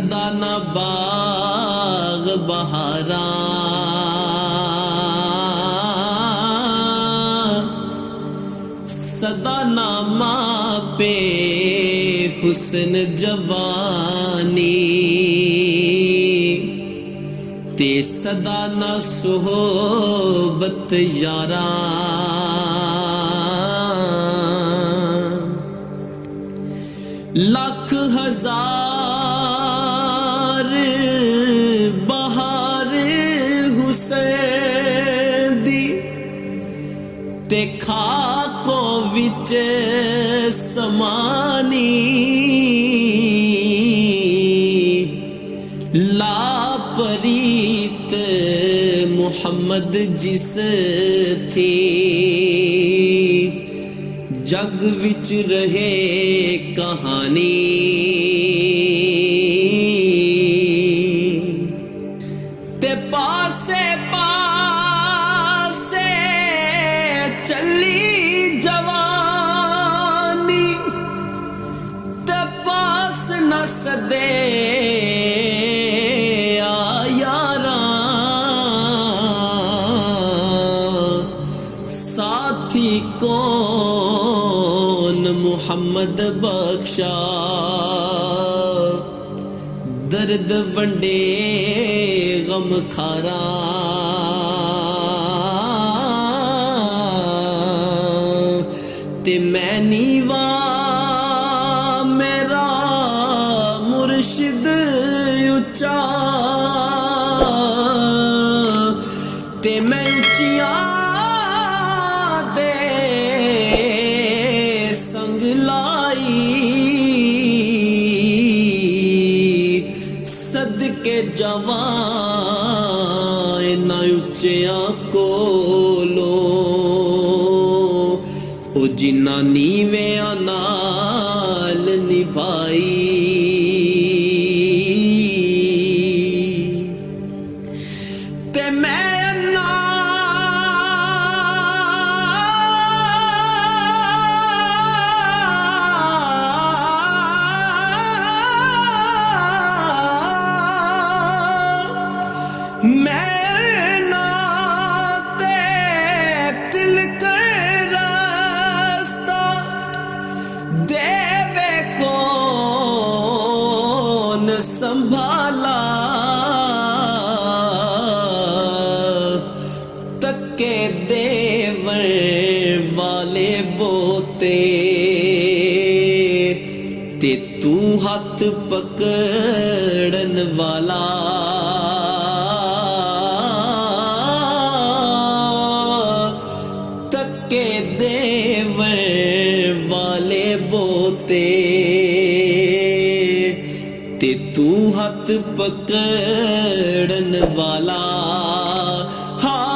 सदा ना बाग बहारा सदा ना मापे हुस्न जवानी ते सदा ना सोहबत यारा लाख हजार बहार हुसैन दी ते खाको विच समानी लापरीत मुहम्मद जिस थी जग विच रहे कहानी ते पासे पासे चली जवानी ते पास न सदे यारा साथी कौन मुहम्मद बख्शा दर्द वंडे गम खारा ते मैं नीवा मेरा मुर्शिद उच्चा ते मैं उचिया संग लाई सदके जवां ना उच्चिया कोलो ओ जिन्ना नीवेआं नाल निभाई ते मैं मैं ते तिल कर रास्ता देवे कौन संभाला तके देवर वाले बोते ते तू हाथ पकड़न वाला तके देवर वाले बोते ते तू हाथ पकड़न वाला हाँ